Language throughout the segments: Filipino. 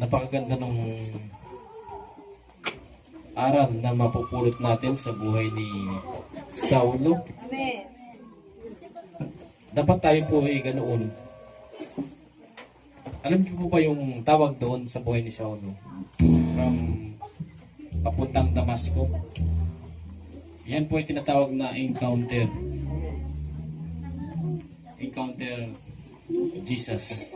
Napakaganda ng aral na mapupulot natin sa buhay ni Saulo. Amen. Dapat tayo po ay ganoon. Alam niyo po ba yung tawag doon sa buhay ni Saulo? From papuntang Damasco. Yan po ay tinatawag na encounter. Encounter Jesus.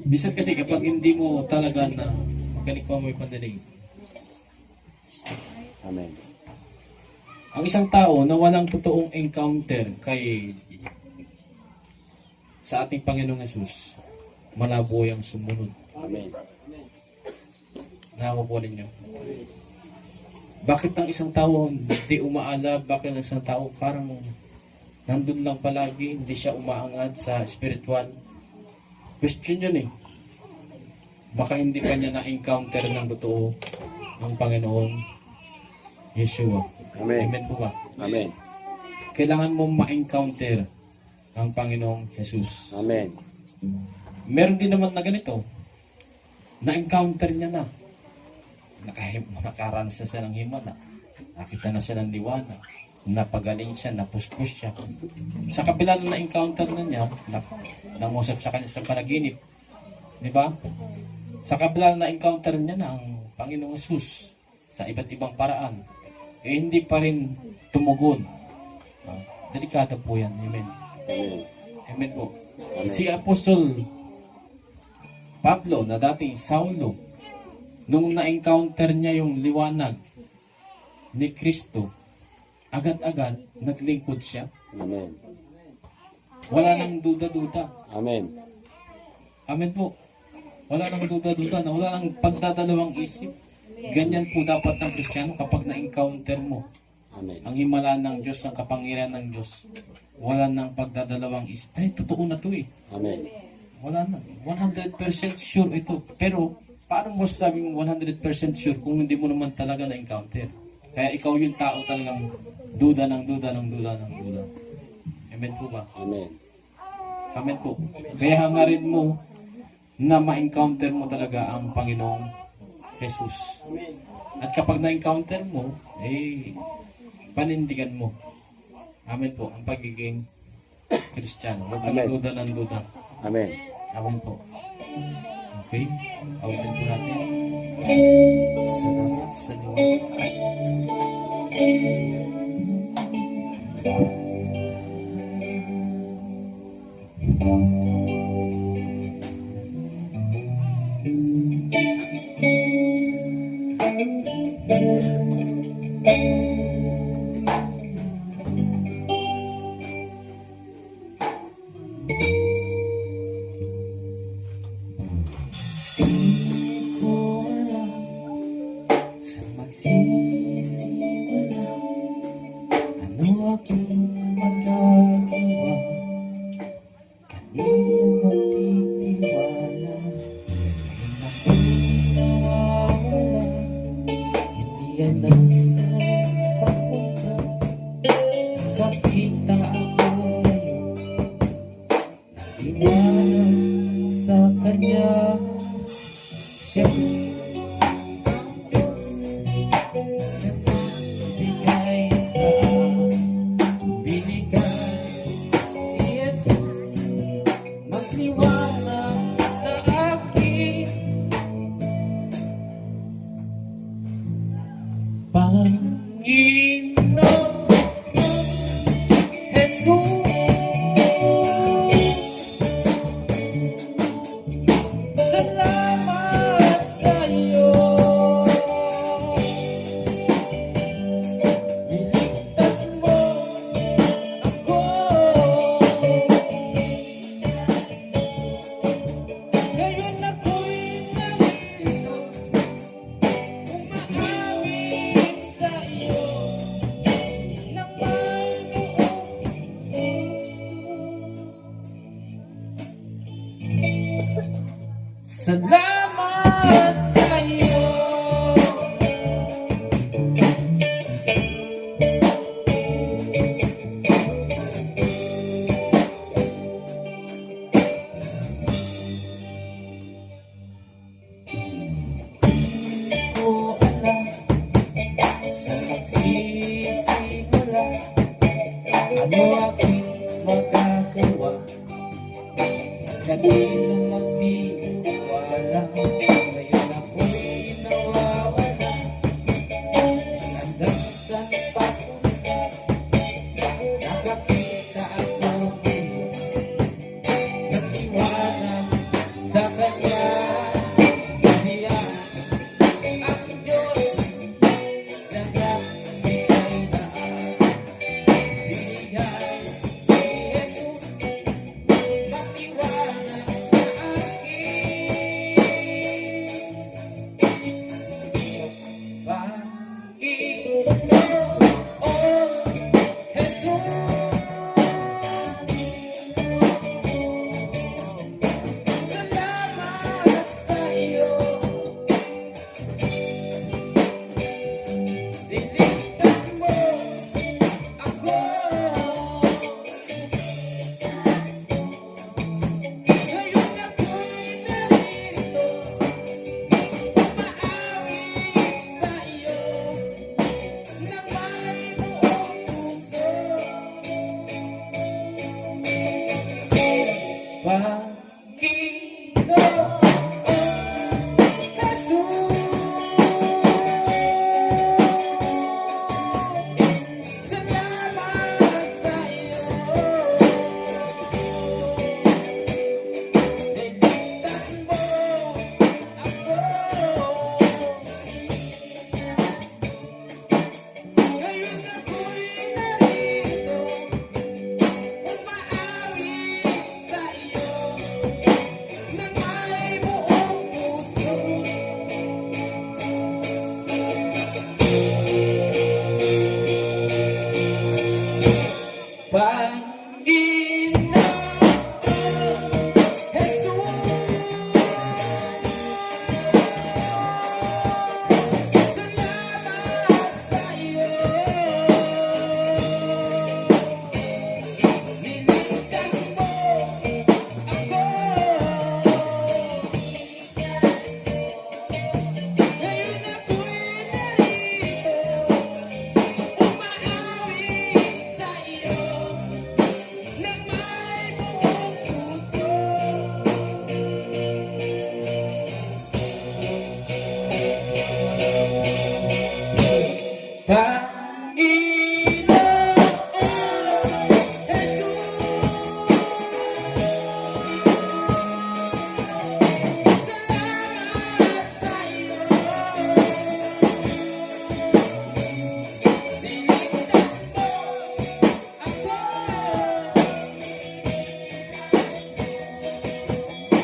Bisan kasi kapag hindi mo talaga na magaling pa mo yung pandinig. Amen. Ang isang tao na walang totoong encounter sa ating Panginoong Yesus, malabo yung sumunod. Amen. Nakakuha ninyo. Bakit ang isang tao hindi umaala? Bakit ang isang tao parang nandun lang palagi, hindi siya umaangad sa spiritual? Question yun eh. Baka hindi pa niya na-encounter ng totoo ang Panginoon Yeshua. Amen. Amen po ba? Amen. Kailangan mong ma-encounter ang Panginoong Jesus. Amen. Meron din naman na ganito. Na-encounter niya na. Nakaranas na siya ng himala. Nakita na siya ng liwanag. Napagaling siya, napuspos siya. Sa kabila na na-encounter na niya, nangusap sa kanya sa panaginip. Di ba? Sa kabila na na-encounter niya na ang Panginoong Jesus sa iba't ibang paraan, eh hindi pa rin tumugon. Delikado po yan. Amen. Amen. Amen po. Si Apostol Pablo na dating Saulo, nung na-encounter niya yung liwanag ni Kristo, agad-agad naglingkod siya. Amen. Wala nang duda-duda. Amen. Amen po. Wala nang duda-duda na wala nang pagdadalawang isip. Ganyan po dapat ng Kristiyano kapag na-encounter mo Amen. ang himala ng Diyos, ang kapangyarihan ng Diyos. Wala nang pagdadalawang isip. Ay, totoo na to eh. Amen. Wala na. 100% sure ito. Pero, paano mo sabing 100% sure kung hindi mo naman talaga na-encounter? Kaya ikaw yung tao talagang duda ng duda ng duda ng duda. Amen po ba? Amen. Amen po. Kaya hangarin mo na ma-encounter mo talaga ang Panginoong Jesus. At kapag na-encounter mo, eh, panindigan mo. Amen po. Ang pagiging Kristiyano. Huwag kang Amen. duda ng duda. Amen. Amen po. Okay? Awitin po natin. Salamat sa liwanag. Di ko alam sa magsisimula ano aking magagawa, kanino magtitiwala, ngayon ako'y nawawala, hindi alam saan papunta. Nakakita ako ngayon, naiwanan sa Kanya. Siya ang Diyos na binigay si Jesus, magliwanag sa akin. Panginoon Jesus, salamat sa iyo. Niligtas mo ako. Ngayon ako'y nalito, umaamin sa iyo ng may buong puso. Salamat sa iyo. nang magtitiwala. Ngayon ako'y nawawala, di alam saan papunta. Nakakita ako ngayon ng liwanag sa kanya. Siya ang aking Diyos na nagbigay daan. Binigay si Jesus matiwanag sa akin. Panginoon Jesus, salamat sa iyo. Niligtas mo ako. Ngayon ako'y naririto, umaawit sa iyo ng may buong puso. Panginoon Jesus, salamat sa iyo. Niligtas mo ako. Ngayon ako'y narito, umaawit sa iyo ng may buong puso. Panginoon Jesus, salamat sa iyo. Niligtas mo ako. Ngayon ako'y narito, umaawit sa iyo ng may buong puso. Panginoon Jesus, salamat sa iyo. Niligtas mo ako.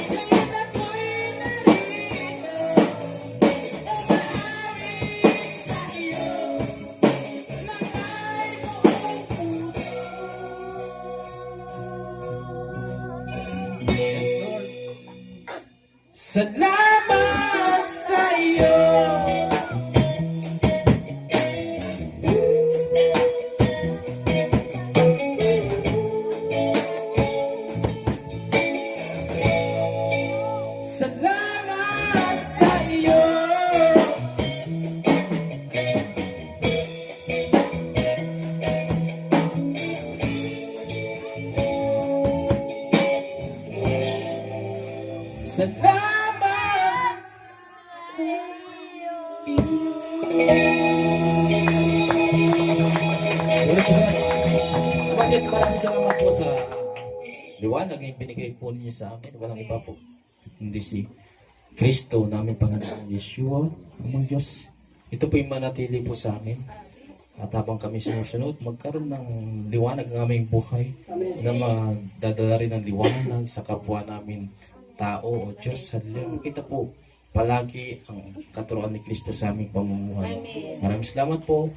Ngayon ako'y narito, umaawit sa iyo ng may buong puso. Yes, Lord. Salamat sa iyo. Salamat sa iyo. Salamat sa iyo. Mga Diyos, maraming salamat po sa liwanag na binigay po ninyo sa amin. Walang iba po, hindi si Kristo namin Panginoon Yeshua, amang Diyos. Ito po yung manatili po sa amin. At habang kami sumusunod, magkaroon ng liwanag ng aming buhay na magdadala rin ng liwanag sa kapwa namin tao o Diyos. Hallelujah. Kita po palagi ang katuruan ni Kristo sa aming pamumuhay. Maraming salamat po.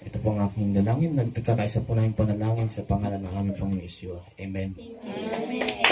Ito po ang aking dalangin. Nagkakaisa po namin panalangin sa pangalan ng aming Panginoon Yeshua. Amen. Amen.